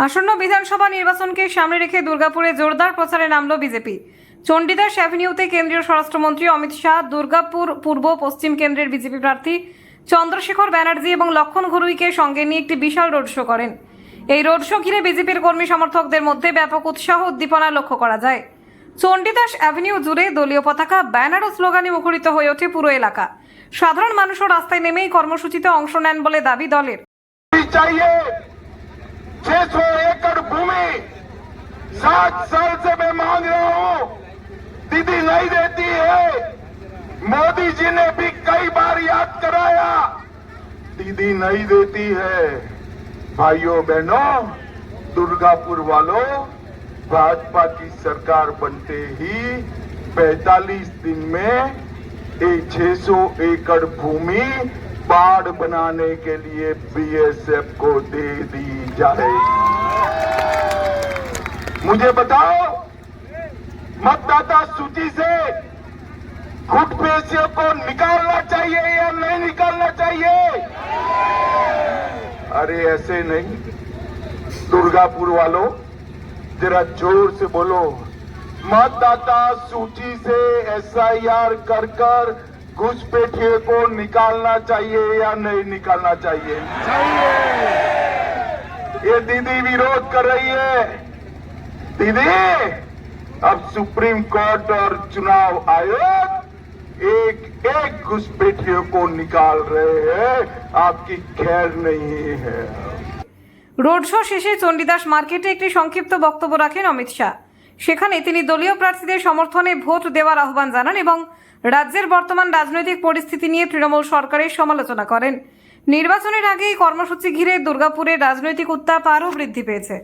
আসন্ন বিধানসভা নির্বাচনকে সামনে রেখে দুর্গাপুরে জোরদার প্রচারে নামল বিজেপি। চণ্ডীদাস অ্যাভিনিউতে কেন্দ্রীয় স্বরাষ্ট্রমন্ত্রী অমিত শাহ, দুর্গাপুর পূর্ব পশ্চিম কেন্দ্রের বিজেপি প্রার্থী চন্দ্রশেখর ব্যানার্জি এবং লক্ষণ ঘুরুইকে সঙ্গে নিয়ে একটি বিশাল রোড শো করেন। এই রোড শো ঘিরে বিজেপির কর্মী সমর্থকদের মধ্যে ব্যাপক উৎসাহ উদ্দীপনা লক্ষ্য করা যায়। চণ্ডীদাস অ্যাভিনিউ জুড়ে দলীয় পতাকা, ব্যানার ও স্লোগানে মুখরিত হয়ে ওঠে পুরো এলাকা। সাধারণ মানুষও রাস্তায় নেমেই কর্মসূচিতে অংশ নেন বলে দাবি দলের। 600 एकड़ भूमि 7 साल से मैं मांग रहा हूं, दीदी नहीं देती है। मोदी जी ने भी कई बार याद कराया, दीदी नहीं देती है। भाइयों बहनों, दुर्गापुर वालों, भाजपा की सरकार बनते ही 45 दिन में ये 600 एकड़ भूमि बाढ़ बनाने के लिए बीएसएफ को दे दी जाए। मुझे बताओ, मतदाता सूची से घुटपेशियों को निकालना चाहिए या नहीं निकालना चाहिए? अरे ऐसे नहीं। दुर्गापुर वालों, जरा जोर से बोलो, मतदाता सूची से एसआईआर कर घुसपैठिए को निकालना चाहिए या नहीं निकालना चाहिए? ये दीदी विरोध कर रही है। दीदी, अब सुप्रीम कोर्ट और चुनाव आयोग एक एक घुसपैठियों को निकाल रहे हैं, आपकी खैर नहीं है। রোড শো শেষে চণ্ডীদাস মার্কেটে একটি সংক্ষিপ্ত বক্তব্য রাখেন অমিত শাহ। সেখানে তিনি দলীয় প্রার্থীদের সমর্থনে ভোট দেওয়ার আহ্বান জানান এবং রাজ্যের বর্তমান রাজনৈতিক পরিস্থিতি নিয়ে তৃণমূল সরকারের সমালোচনা করেন। নির্বাচনের আগেই কর্মসূচি ঘিরে দুর্গাপুরের রাজনৈতিক উত্তাপ আরও বৃদ্ধি পেয়েছে।